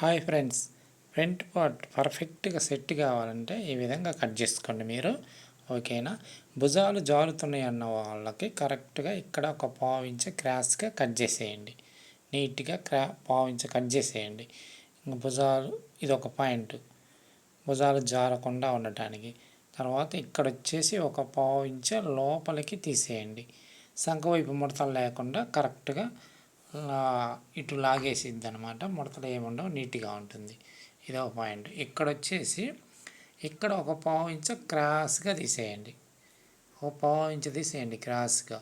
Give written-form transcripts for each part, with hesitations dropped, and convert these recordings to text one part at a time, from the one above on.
Hi friends, front part పర్ఫెక్ట్గా set కావాలంటే ఈ విధంగా కట్ చేసుకోండి మీరు. ఓకేనా? భుజాలు జారుతున్నాయి అన్న వాళ్ళకి కరెక్ట్గా ఇక్కడ ఒక పావించ క్రాస్గా కట్ చేసేయండి. నీట్గా పావించ కట్ చేసేయండి. ఇంకా భుజాలు ఇది ఒక పాయింట్, భుజాలు జారకుండా ఉండటానికి. తర్వాత ఇక్కడ వచ్చేసి ఒక పావించ లోపలికి తీసేయండి. సంఖ వైపు ముడతలు లేకుండా కరెక్ట్గా ఇటు లాగేసిద్ది అనమాట. ముడతలు ఏముండవు, నీట్గా ఉంటుంది. ఇది ఒక పాయింట్. ఇక్కడ వచ్చేసి ఇక్కడ ఒక పావు ఇంచు క్రాస్గా తీసేయండి. ఒక పావు ఇంచు తీసేయండి క్రాస్గా.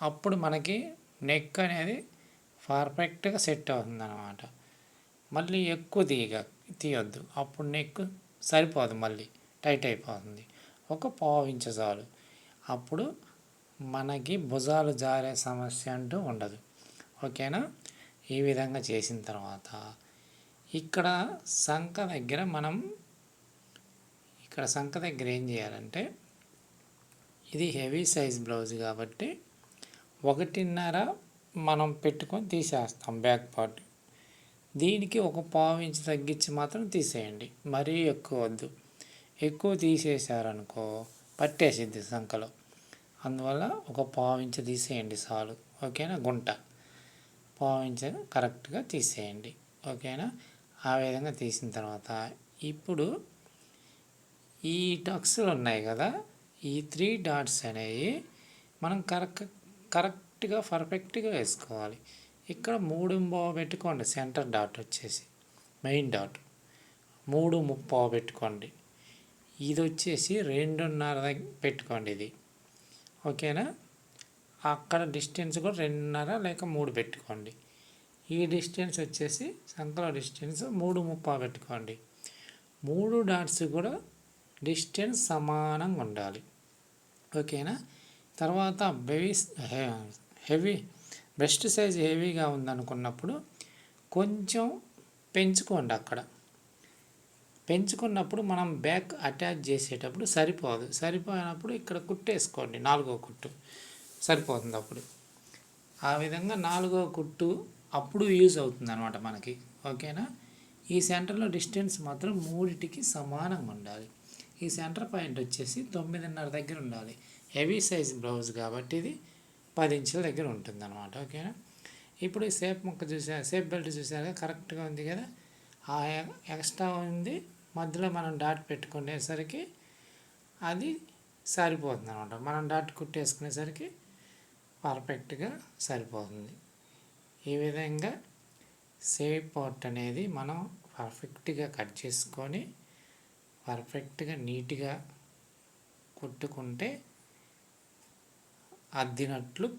అప్పుడు మనకి నెక్ అనేది పర్ఫెక్ట్గా సెట్ అవుతుంది అనమాట. మళ్ళీ ఎక్కువ తీయొద్దు, అప్పుడు నెక్ సరిపోదు, మళ్ళీ టైట్ అయిపోతుంది. ఒక పావు ఇంచు చాలు. అప్పుడు మనకి భుజాలు జారే సమస్య అంటూ ఉండదు. ఓకేనా? ఈ విధంగా చేసిన తర్వాత ఇక్కడ సంఖ దగ్గర ఏం చేయాలంటే, ఇది హెవీ సైజ్ బ్లౌజ్ కాబట్టి 1.5 మనం పెట్టుకొని తీసేస్తాం బ్యాక్ పార్ట్. దీనికి ఒక పావు ఇంచు తగ్గించి మాత్రం తీసేయండి, మరీ ఎక్కువ వద్దు. ఎక్కువ తీసేసారనుకో పట్టేసిద్ది సంఖలో. అందువల్ల ఒక పావు ఇంచు తీసేయండి చాలు. ఓకేనా? గుంట పావు ఇంచు కరెక్ట్గా తీసేయండి. ఓకేనా? ఆ విధంగా తీసిన తర్వాత ఇప్పుడు ఈ టక్స్లు ఉన్నాయి కదా, ఈ 3 డాట్స్ అనేవి మనం కరెక్ట్గా పర్ఫెక్ట్గా వేసుకోవాలి. ఇక్కడ 3.5 పెట్టుకోండి. సెంటర్ డాట్ వచ్చేసి మెయిన్ డాట్ 3.5 పెట్టుకోండి. ఇది వచ్చేసి 2.5 పెట్టుకోండి ఇది. ఓకేనా? అక్కడ డిస్టెన్స్ కూడా 2.5 లేక 3 పెట్టుకోండి. ఈ డిస్టెన్స్ వచ్చేసి సంఖలో డిస్టెన్స్ 3.5 పెట్టుకోండి. 3 డాట్స్ కూడా డిస్టెన్స్ సమానంగా ఉండాలి. ఓకేనా? తర్వాత హెవీ బ్రెస్ట్ సైజ్ హెవీగా ఉందనుకున్నప్పుడు కొంచెం పెంచుకోండి. అక్కడ పెంచుకున్నప్పుడు మనం బ్యాక్ అటాచ్ చేసేటప్పుడు సరిపోయినప్పుడు ఇక్కడ కుట్టేసుకోండి. 4వ కుట్టు సరిపోతుంది అప్పుడు. ఆ విధంగా 4వ కుట్టు అప్పుడు యూజ్ అవుతుంది అనమాట మనకి. ఓకేనా? ఈ సెంటర్లో డిస్టెన్స్ మాత్రం 3టికి సమానంగా ఉండాలి. ఈ సెంటర్ పాయింట్ వచ్చేసి 9.5 దగ్గర ఉండాలి. హెవీ సైజ్ బ్లౌజ్ కాబట్టి ఇది 10 ఇంచుల దగ్గర ఉంటుంది అనమాట. ఓకేనా? ఇప్పుడు ఈ షేప్ బెల్ట్ చూసారా, కరెక్ట్గా ఉంది కదా. ఆ ఎక్స్ట్రా ఉంది మధ్యలో మనం డాట్ పెట్టుకునేసరికి అది సరిపోతుంది అనమాట. మనం డాట్ కుట్టేసుకునేసరికి పర్ఫెక్ట్గా సరిపోతుంది. ఈ విధంగా షేప్ పార్ట్ అనేది మనం పర్ఫెక్ట్గా కట్ చేసుకొని పర్ఫెక్ట్గా నీట్గా కుట్టుకుంటే అద్దినట్లు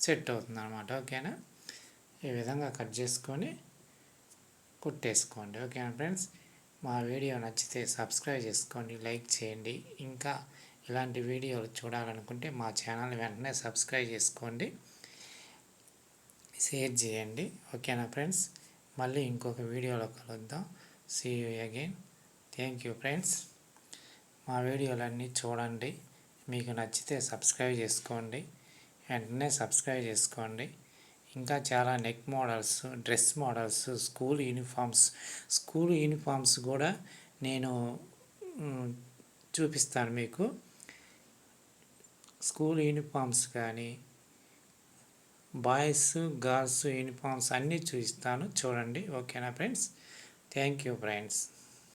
సెట్ అవుతుంది అనమాట. ఓకేనా? ఈ విధంగా కట్ చేసుకొని కుట్టేసుకోండి. ఓకేనా ఫ్రెండ్స్? మా వీడియో నచ్చితే సబ్స్క్రైబ్ చేసుకోండి, లైక్ చేయండి. ఇంకా ఇలాంటి వీడియోలు చూడాలనుకుంటే మా ఛానల్ని వెంటనే సబ్స్క్రైబ్ చేసుకోండి, షేర్ చేయండి. ఓకేనా ఫ్రెండ్స్? మళ్ళీ ఇంకొక వీడియోలో కలుద్దాం. See you again. Thank you friends. మా వీడియోలన్నీ చూడండి, మీకు నచ్చితే సబ్స్క్రైబ్ చేసుకోండి, వెంటనే సబ్స్క్రైబ్ చేసుకోండి. ఇంకా చాలా neck models, dress models, school uniforms కూడా నేను చూపిస్తాను మీకు. స్కూల్ యూనిఫామ్స్ కానీ బాయ్స్ గర్ల్స్ యూనిఫామ్స్ అన్నీ చూపిస్తాను, చూడండి. ఓకేనా ఫ్రెండ్స్? Thank you friends.